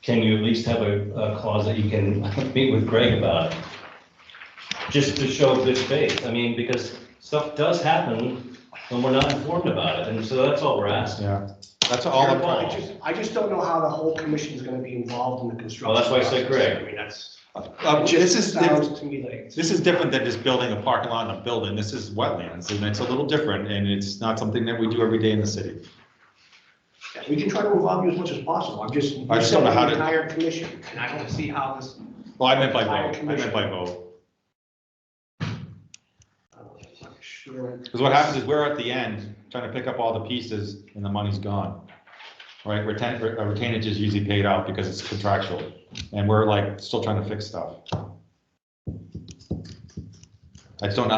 can you at least have a clause that you can meet with Greg about it? Just to show good faith. I mean, because stuff does happen when we're not informed about it, and so that's all we're asking. Yeah, that's all I'm Your trying. I just don't know how the whole commission is gonna be involved in the construction. Well, that's why I said process. Greg. I mean, that's, This is sounds to me like. This is different than just building a parking lot and a building. This is wetlands, and it's a little different, and it's not something that we do every day in the city. We can try to involve you as much as possible. I just don't know how to- Entire commission, and I don't see how this. Well, I meant by vote. I meant by vote. Sure. Because what happens is we're at the end trying to pick up all the pieces, and the money's gone. Right? Retainage is usually paid out because it's contractual, and we're like still trying to fix stuff. I just don't know.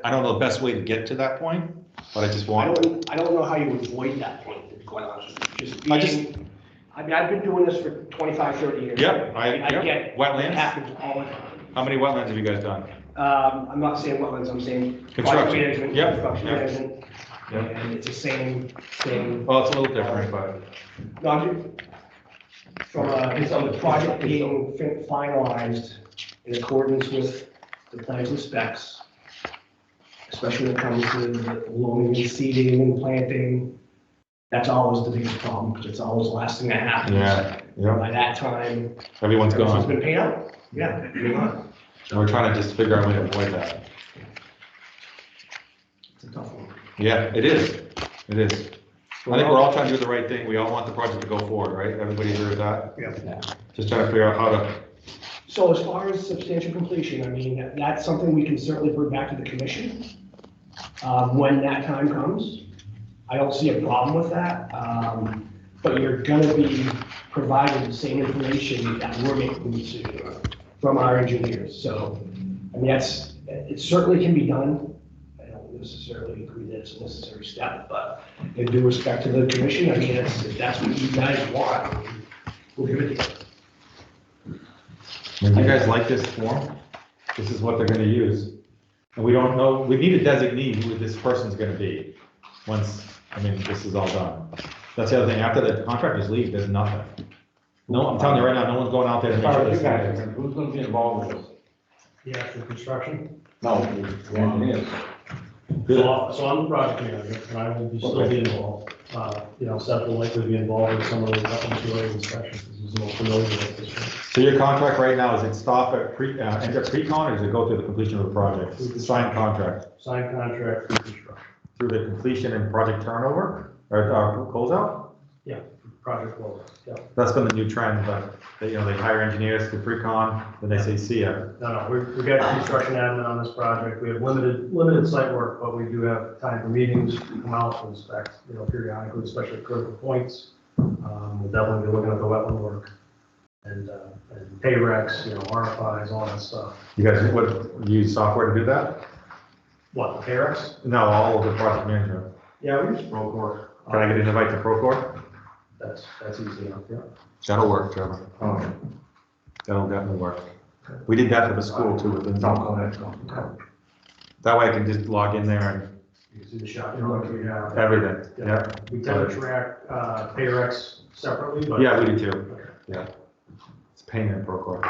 I don't know the best way to get to that point, but I just want. I don't know how you avoid that point, to be quite honest with you. Just being, I mean, I've been doing this for 25, 30 years. Yep, I yep. get Wetlands? It happens all the time. How many wetlands have you guys done? I'm not saying wetlands, I'm saying. Construction. project management, Yep, Construction yep. management, Yep. and it's the same thing. Well, it's a little different, but. No, from the project being finalized in accordance with the plans and specs, especially when it comes to the loaming and seeding and planting, that's always the biggest problem, because it's always the last thing that happens. Yeah. By that time, Everyone's everything's gone. been paid out. Yeah, moving on. And we're trying to just figure out a way to avoid that. It's a tough one. Yeah, it is. It is. I think we're all trying to do the right thing. We all want the project to go forward, right? Everybody agree with that? Yeah. Just trying to figure out how to. So as far as substantial completion, I mean, that's something we can certainly bring back to the commission when that time comes. I don't see a problem with that, but you're gonna be provided the same information that we're making to, from our engineers. So, I mean, it certainly can be done. I don't necessarily agree that it's a necessary step, but in due respect to the commission, I mean, if that's what you guys want, we'll give it to you. Do you guys like this form? This is what they're gonna use. And we don't know, we need a designee who this person's gonna be once, this is all done. That's the other thing, after the contractors leave, there's nothing. No, I'm telling you right now, no one's going out there to As make far sure as this you guys are happens. concerned, who's gonna be involved with this? The actual construction. No, the engineers. So I'm the project manager, and I will still be involved. Seth will likely be involved with some of the related inspections, because he's more familiar with this one. So your contract right now, is it stop at end at pre-con, or does it go through the completion of the project? Signed contract, Signed contract for construction. through the completion and project turnover, or closeout? Yeah, project close, yeah. That's been the new trend, but they hire engineers to pre-con, then they say, see ya. No, we've got construction admin on this project. We have limited site work, but we do have time for meetings, to come out and inspect, periodically, especially at critical points. We'll definitely be looking at the wetland work and pay recs, RFIs, all that stuff. You guys, use software to do that? What, the pay recs? No, all of the project management. Yeah, we use Procore. Can I get an invite to Procore? That's easy enough, yeah. That'll work, Trevor. Okay. That'll definitely work. We did that for the school too, with No, the, go ahead, go. that way I can just log in there You can see the shop floor we have. and everything, yeah. We tend to track pay recs separately, but. Yeah, we do too, Okay. yeah. It's a pain in Procore.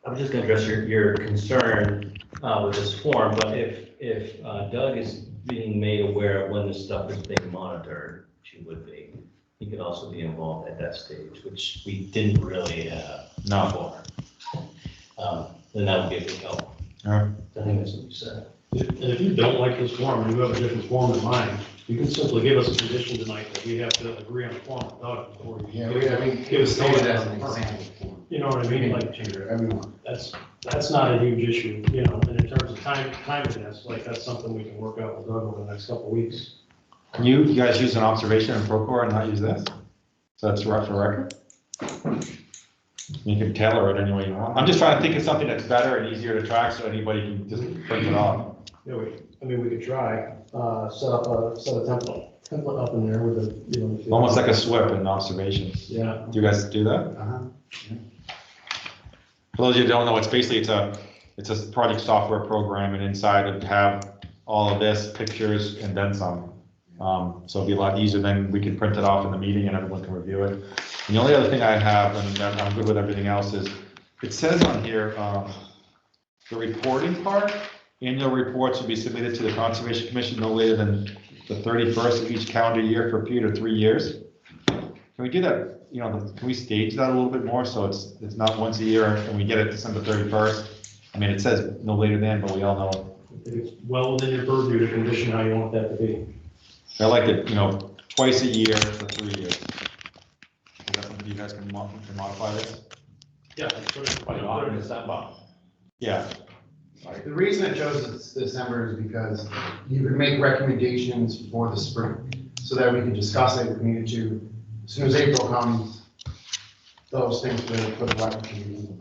I'm just gonna address your concern with this form, but if Doug is being made aware of when this stuff is being monitored, which he would be, he could also be involved at that stage, which we didn't really have No. before. Then that would be a big help. All right. I think that's what you said. And if you don't like this form, and you have a different form in mind, you can simply give us a condition tonight that we have to agree on the form with Doug before you. Give us as an example. You know what I mean? Like, Everyone. that's not a huge issue, and in terms of timeliness, like, that's something we can work out with Doug over the next couple of weeks. Can you guys use an observation in Procore and not use this? So that's right for record? You can tailor it any way you want. I'm just trying to think of something that's better and easier to track so anybody can just print it off. Yeah, we could try, set a template up in there with a, Almost like a SWIP in observations. Yeah. Do you guys do that? Uh-huh. For those of you who don't know, it's a project software program, and inside it have all of this, pictures, and then some. So it'll be a lot easier, then we can print it off in the meeting and everyone can review it. And the only other thing I have, and I'm good with everything else, is it says on here, the reporting part, annual reports will be submitted to the Conservation Commission no later than the 31st of each calendar year for a period of 3 years. Can we do that, you know, can we stage that a little bit more so it's not once a year and we get it December 31st? I mean, it says no later than, but we all know. It's well within your purview to condition how you want that to be. I like it, you know, twice a year for 3 years. Is that something you guys can modify this? Yeah. that's what it's- But not in December. Yeah, The reason I chose December is because you can make recommendations for the spring, so that we can discuss it if we needed to. As soon as April comes, those things will put right in.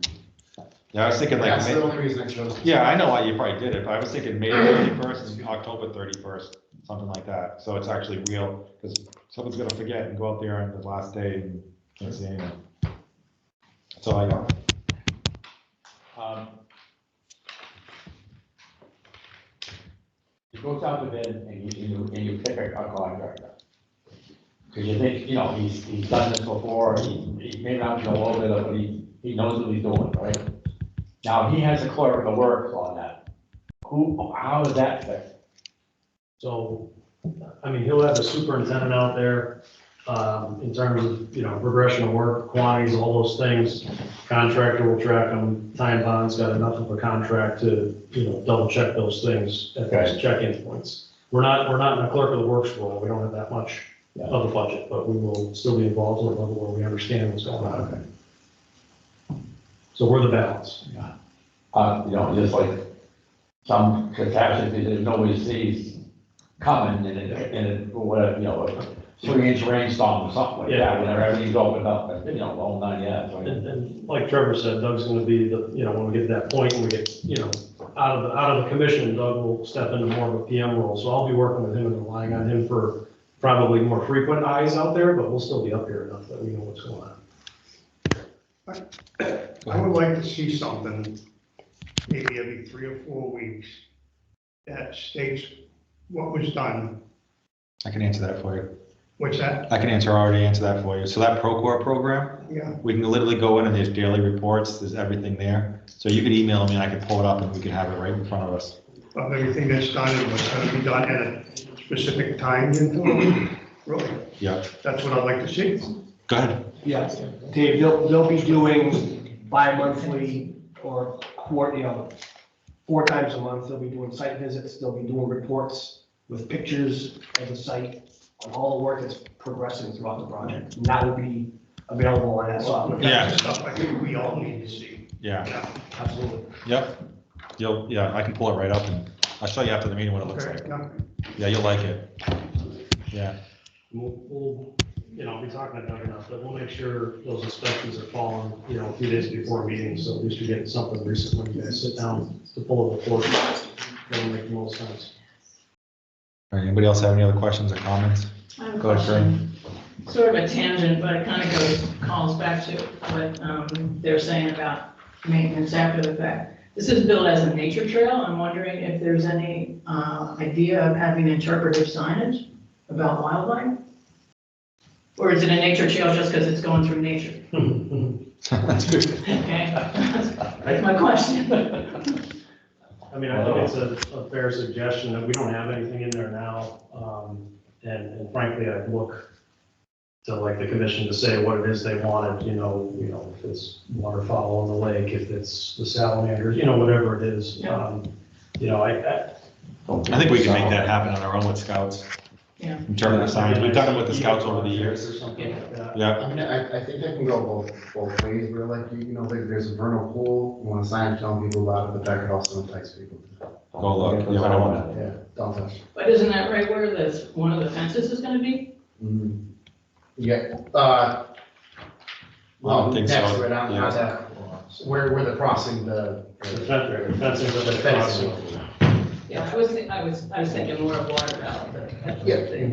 yeah, I was thinking like, That's the only reason I chose. yeah, I know why you probably did it, but I was thinking May 31st and October 31st, something like that. So it's actually real, because someone's gonna forget and go out there on the last day and can't see anything. That's all I got. You go out to bid and you pick a contractor. Because you think, you know, he's done this before, he may not know all of it, but he knows what he's doing, right? Now, he has a clerk of the works on that. How does that fit? So, I mean, he'll have a superintendent out there, in terms of, you know, progression of work, quantities, all those things. Contractor will track them, time bond's got enough of a contract to, you know, double check those things at those check-in points. We're not in a clerk of the works role, we don't have that much of a budget, but we will still be involved in a level where we understand what's going on. So we're the balance. You know, just like some catastrophes that nobody sees coming and whatever, you know, a 3-inch rainstorm or something like that, whenever everything's opened up, and, you know, all 9 yards, right? And like Trevor said, Doug's gonna be the, you know, when we get to that point, and we get, you know, out of the commission, Doug will step into more of a PM role. So I'll be working with him and relying on him for probably more frequent eyes out there, but we'll still be up here enough that we know what's going on. I would like to see something, maybe every 3 or 4 weeks, that states what was done. I can answer that for you. What's that? I can already answer that for you. So that Procore program, Yeah, we can literally go in and there's daily reports, there's everything there. So you could email me and I could pull it up and we could have it right in front of us. of everything that's done and what's going to be done at a specific time interval. Really, Yeah, that's what I'd like to see. go ahead. Yeah, Dave, they'll be doing bi-monthly or quarter, you know, 4 times a month. They'll be doing site visits, they'll be doing reports with pictures of the site on all the work that's progressing throughout the project. And that will be available on that software. Yeah. That's the stuff I think we all need to see. Yeah, Yeah. Absolutely. yep. Yeah, I can pull it right up and I'll show you after the meeting what it looks Okay, like. yeah. Yeah, you'll like it. Yeah, We'll, you know, be talking to Doug enough, but we'll make sure those inspections are following, you know, a few days before meetings, so at least you're getting something recent when you guys sit down to pull a report. That'll make the most sense. all right, anybody else have any other questions or comments? I have a Go ahead, question, sort of a tangent, but it kind of calls back to what they're saying about maintenance after the fact. This is built as a nature trail. I'm wondering if there's any idea of having interpretive signage about wildlife? Or is it a nature trail just because it's going through nature? That's good. Okay, that's my question. I mean, I think it's a fair suggestion that we don't have anything in there now. And frankly, I'd look to like the commission to say what it is they wanted, you know, if it's waterfowl on the lake, if it's the salamanders, you know, whatever it is. Yeah. You know, I think we can make that happen on our own with scouts. Yeah. In terms of signs, we've done it with the scouts over the years. Or something like that. Yeah, I mean, I think that can go both ways, where like, you know, there's a vernal pool, you want to sign telling people about it, but that could also entice people to. go look. Yeah, I don't want to. Yeah, don't touch. But isn't that right where one of the fences is gonna be? Mhm. Yeah, I don't think so. next to it, on Yeah. that, where the crossing, The fencing of the fencing. Yeah, I was thinking more of waterfowl, but Yeah.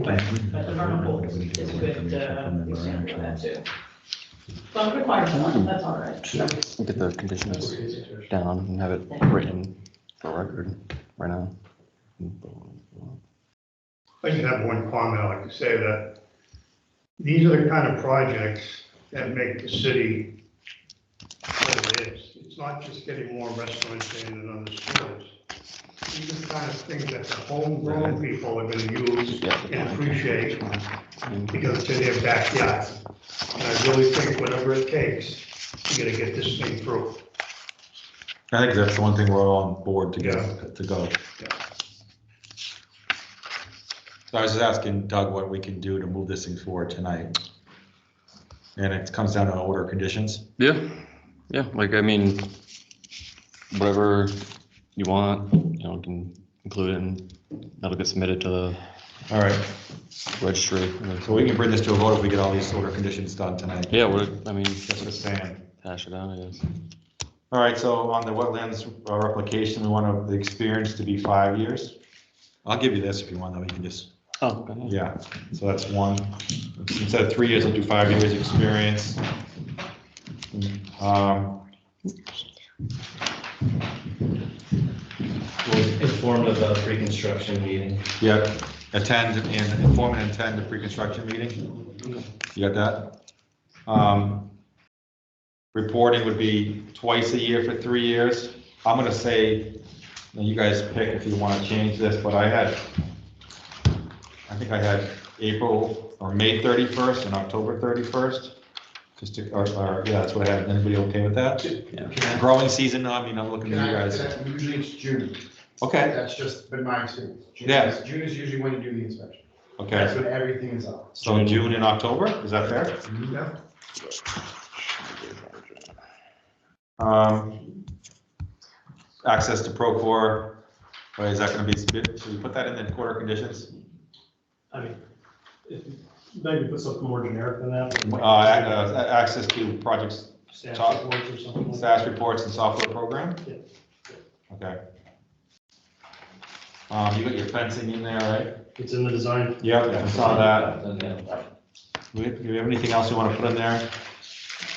but the vernal pool is a good example of that too. But it requires one, that's all right. Get the conditions down and have it written for record right now. I just have one comment I'd like to say that these are the kind of projects that make the city what it is. It's not just getting more restaurants in and other stores. These are the kind of things that the homegrown people are gonna use and appreciate because it's in their backyard. And I really think whatever it takes, you gotta get this thing through. I think that's the one thing we're all on board to go. So I was just asking Doug what we can do to move this thing forward tonight. And it comes down to order conditions. Yeah, yeah, like, I mean, whatever you want, you know, can include it and that'll get submitted to the All right, registry. so we can bring this to a vote if we get all these order conditions done tonight. Yeah, what, I mean, That's what I'm saying. hash it out, I guess. All right, so on the wetlands replication, we want the experience to be 5 years. I'll give you this if you want, though, we can just, Oh, okay. yeah, so that's one. Instead of 3 years, I'll do 5 years experience. We'll inform of the pre-construction meeting. Yeah, attend and inform and attend the pre-construction meeting. You got that? Reporting would be twice a year for 3 years. I'm gonna say, now you guys pick if you wanna change this, but I think I had April or May 31st and October 31st. Just to, yeah, that's what I had. Anybody okay with that? Yeah. Growing season, I mean, I'm looking at you guys. Usually it's June. Okay, That's just been my experience. Yeah. June is usually when you do the inspection. okay. That's when everything is up. So June and October, is that fair? Yeah. Access to Procore, is that gonna be, should we put that in the quarter conditions? I mean, maybe put something more generic than that. Access to projects, Staff top- reports or something like that. status reports and software program? Yeah. Okay. You got your fencing in there, right? It's in the design. Yep, I saw that. And then, Do we have anything else you wanna put in there?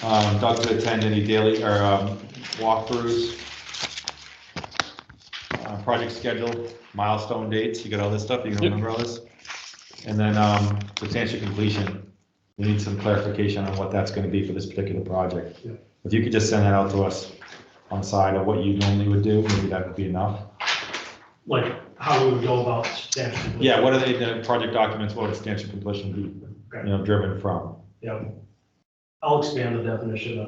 Doug to attend any daily, or, walkthroughs. Project schedule, milestone dates, you got all this stuff, you can remember all this? And then, substantial completion, we need some clarification on what that's gonna be for this particular project. Yeah. If you could just send that out to us on the side of what you normally would do, maybe that would be enough. Like how we would go about substantial. Yeah, what are the project documents, what would substantial completion be, Okay. driven from? Yeah. I'll expand the definition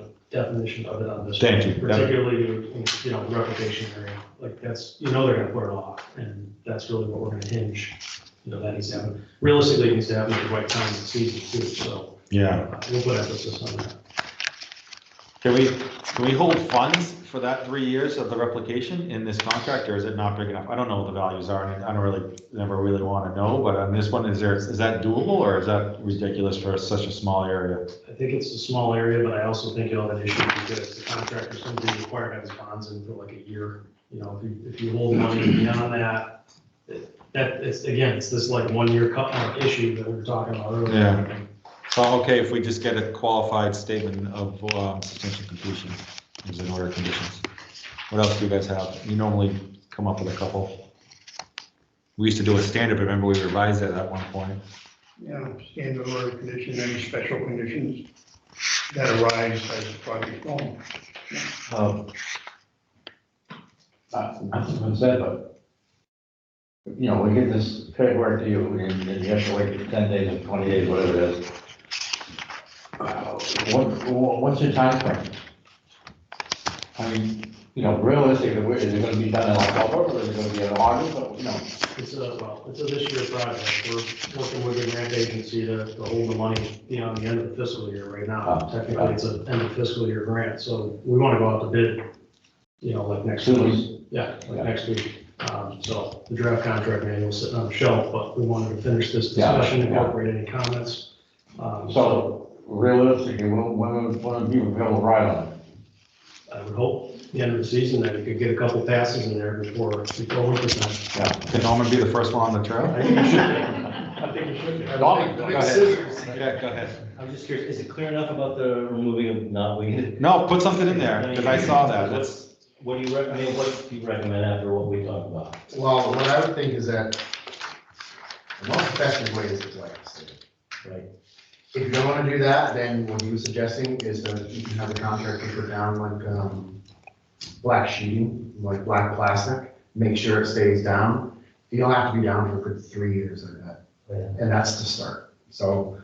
of it on this. Thank you. Particularly, replication area, like that's, they're gonna put it off, and that's really what we're gonna hinge, that needs to happen. Realistically, it needs to happen at the right time of the season too, so Yeah. we'll put emphasis on that. Can we hold funds for that 3 years of the replication in this contract, or is it not big enough? I don't know what the values are, and I don't never really want to know, but on this one, is that doable, or is that ridiculous for such a small area? I think it's a small area, but I also think you'll have an issue because the contractor's gonna be required to have his bonds in for like a year. If you hold money beyond that, it's this like 1 year cut mark issue that we were talking about earlier. Yeah. So, okay, if we just get a qualified statement of substantial completion, as in order conditions. What else do you guys have? You normally come up with a couple. We used to do a standard, but remember we revised it at one point. Yeah, standard order conditions, any special conditions that arise as the project going. not something said, but, we get this paperwork to you, and you have to wait 10 days or 20 days, whatever it is. What's your timeframe? I mean, realistically, is it gonna be done in October, or is it gonna be in August, It's a this year project. We're working with the grant agency to hold the money beyond the end of the fiscal year right now. Oh, Technically, it's an end of fiscal year grant, so we want to go out to bid, like next Soon. week. Yeah, like next week. So the draft contract manual sitting on the shelf, but we wanted to finish this Yeah, discussion, yeah. incorporate any comments. So realistically, when would you be able to ride on it? I would hope the end of the season that you could get a couple passes in there before winter time. Yeah. Can Norman be the first one on the trail? I think you should be. I think you should be. Norman, Go ahead. Yeah, go ahead. I'm just curious, is it clear enough about the removing of knotweed? No, put something in there, because I saw that. What do you recommend, what do you recommend after what we talked about? Well, what I would think is that The most effective way is to collect the city. Right. If you don't wanna do that, then what he was suggesting is that you can have the contractor put down like, black sheeting, like black plastic, make sure it stays down. You don't have to be down for a good 3 years like that, and that's the start. So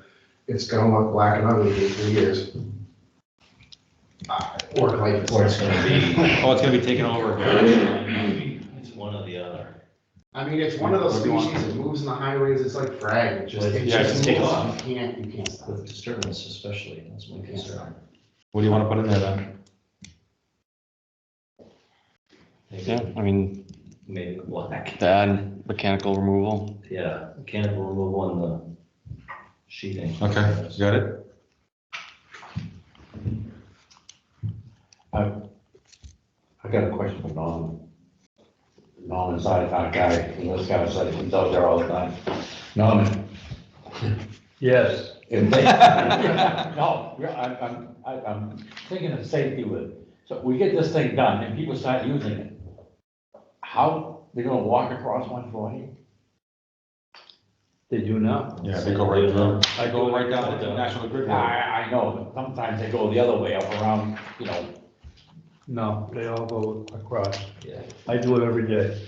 it's gonna look black and ugly for 3 years. Or like, Or it's gonna be, Oh, it's gonna be taken over again. it's one or the other. I mean, it's one of those What do you want? species that moves in the highways, it's like frag, it just Yeah, just take moves. off. You can't stop. With disturbance especially, that's my concern. What do you wanna put in there then? Yeah, I mean, Maybe black. to add mechanical removal. Yeah, mechanical removal and the sheathing. Okay, you got it? I got a question for Norman. Norman's side of town guy, and this guy said he's out there all the time. Norman. Yes. if they- No, I'm thinking of safety with it. So we get this thing done and people start using it. How, they're gonna walk across 140? They do now. Yeah, they go right through. I go right down to National Grid. Road. I know, but sometimes they go the other way, up around, you know. No, they all go across. Yeah. I do it every day.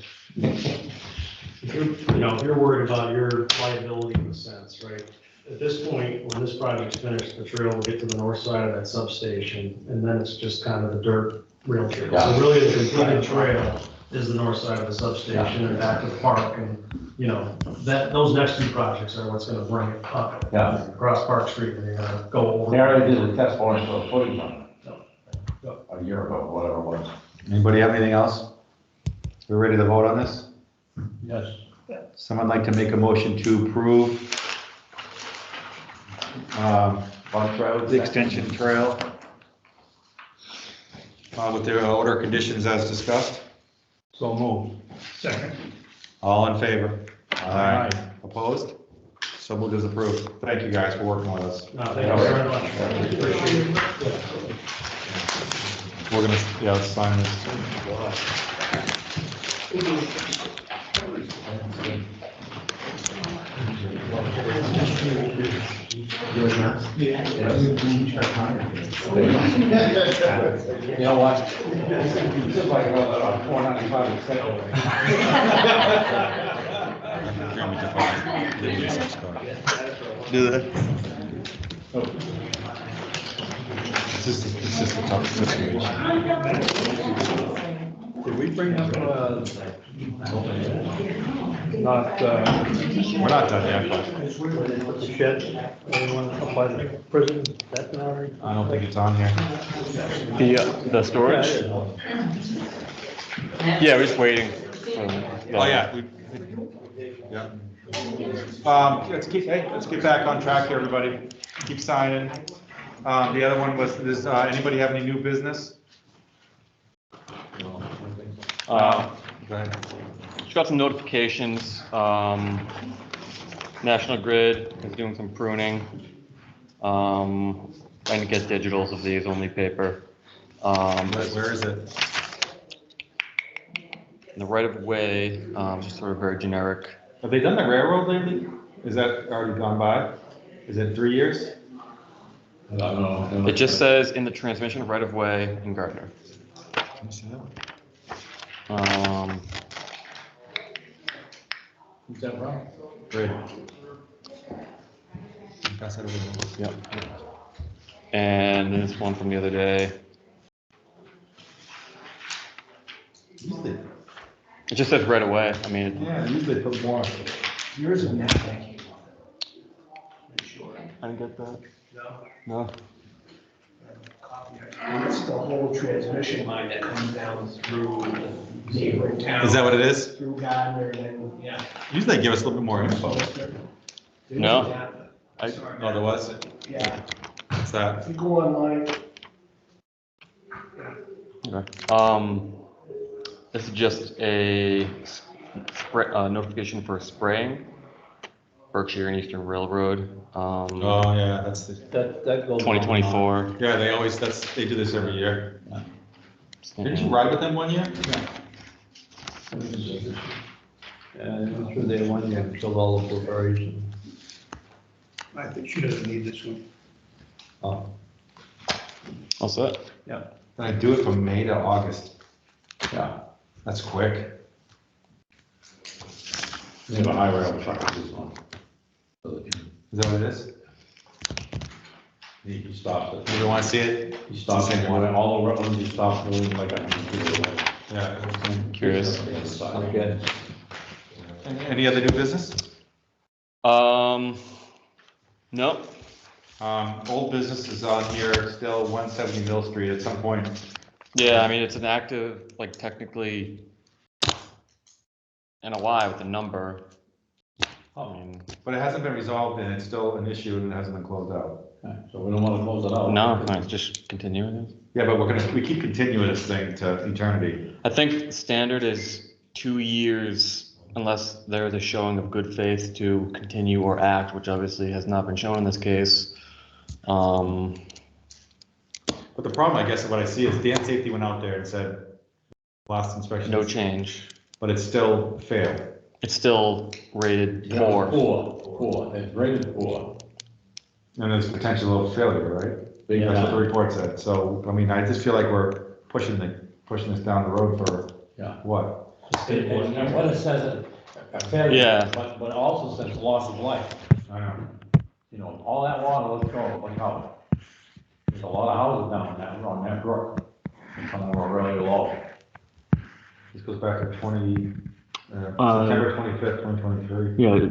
If you're worried about your liability in a sense, right? At this point, when this project's finished, the trail will get to the north side of that substation, and then it's just kind of the dirt rail trail. Yeah. So really, the completed trail is the north side of the substation and back to the park, and, those next two projects are what's gonna bring it up. Yeah. Across Park Street, and you're gonna go over. They already did a test for it, so footage on it. A year ago, whatever it was. Anybody have anything else? We're ready to vote on this? Yes. Someone like to make a motion to approve the extension trail with the order conditions as discussed? So move. Second. All in favor? Aye. Opposed? So moved as approved. Thank you guys for working with us. No, thank you very much. Appreciate it. We're gonna, let's sign this. You know what? It's just like about 495 Do that. It's just a tough situation. Did we bring up, We're not done yet, but put the shed, anyone up by the prison, that now already? I don't think it's on here. The storage? Yeah, we're just waiting. Oh, yeah. Yeah. Let's get back on track here, everybody. Keep signing. The other one was, does anybody have any new business? Go ahead. Just got some notifications. National Grid is doing some pruning. Trying to get digitals of these, only paper. Where is it? The right of way, just sort of very generic. Have they done the railroad lately? Is that already gone by? Is it 3 years? I don't know. It just says in the transmission right of way in Gardner. Let me see that one. Is that right? Great. Pass that over there. Yep. And this one from the other day. Usually, It just says right away. I mean, yeah, usually they put more. Yours is not that. I didn't get that. No. No. It's the whole transmission line that comes down through neighboring towns. Is that what it is? Through Gardner and then, yeah. Usually they give us a little bit more info. No. I- Oh, there was? Yeah, What's that? if you go online, Okay. This is just a notification for spraying. Berkshire and Eastern Railroad, Oh, yeah, that's the, That goes. 2024. yeah, they do this every year. Didn't you ride with them one year? I'm sure they want you to fill all the blueberries. I think she doesn't need this one. Oh, All set? Then I do it from May to August. yeah. That's quick. We have a highway on truck for this one. Is that what it is? He stops it. You want to see it? He stops it, all the roads, he stops moving like a. Yeah. Curious. Okay. Any other new business? Nope. Old business is on here, still 170 Mill Street at some point. Yeah, I mean, it's an active, like technically NOI with the number. I mean, But it hasn't been resolved and it's still an issue and it hasn't been closed out. So we don't wanna close it out. no, I just continue it. Yeah, but we keep continuing this thing to eternity. I think the standard is 2 years unless there is a showing of good faith to continue or act, which obviously has not been shown in this case. But the problem, I guess, what I see is Dan Safety went out there and said, last inspection. No change. But it's still failed. It's still rated Yeah, poor. Four, it's rated 4. And there's potential of failure, right? Big That's what the time. report said. So, I mean, I just feel like we're pushing this down the road for Yeah. what? And what it says, a failure, Yeah. but it also says loss of life. I know. You know, all that water, let's go, look out. There's a lot of houses down on that brook. And some of them are really low. This goes back to September 25th, 2023. Yeah,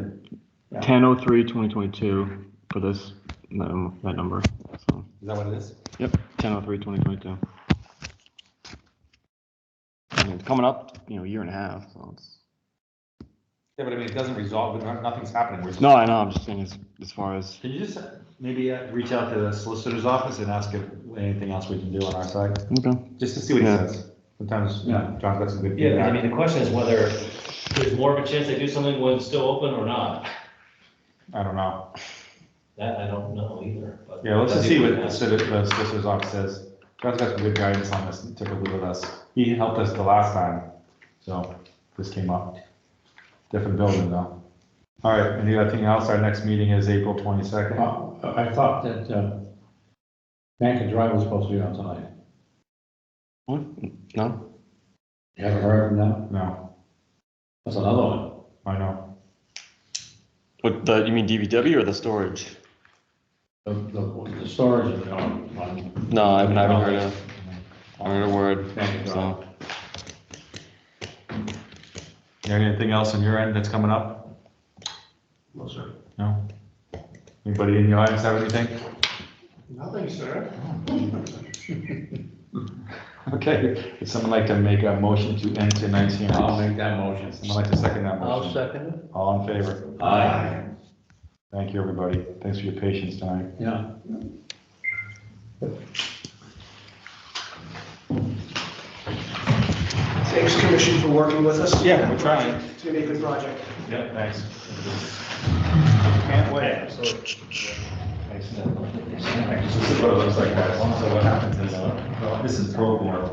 10/03/2022 for this, that number, so. Is that what it is? Yep, 10/03/2022. I mean, it's coming up, a year and a half, so it's. Yeah, but I mean, it doesn't resolve, nothing's happening. We're No, I know, I'm just saying as far as, Can you just maybe reach out to the solicitor's office and ask if anything else we can do on our side? okay. Just to see what he Yeah. says. Sometimes, John's got some good Yeah, feedback. I mean, the question is whether there's more of a chance they do something when it's still open or not. I don't know. That I don't know either, but. Yeah, let's just see what the solicitor's office says. John's got some good guidance on this typically with us. He helped us the last time, so this came up. Different building though. All right, anything else? Our next meeting is April 22nd. I thought that, Bank and Drive was supposed to be on tonight. What? No? You haven't heard from them? No, That's another one. I know. What, you mean DVW or the storage? The storage is on. No, I haven't heard a word, Bank and Drive. so. Anything else on your end that's coming up? No, sir. No? Anybody in the audience have anything? Nothing, sir. Okay, would someone like to make a motion to end tonight's hearing? I'll make that motion. Someone like to second that I'll motion? second it. All in favor? Aye. Thank you, everybody. Thanks for your patience tonight. Yeah. Thanks, Commission, for working with us. Yeah, we're trying. It's gonna be a good project. Yeah, thanks. Can't wait. This is what it looks like, guys. So what happens is, this is pro board.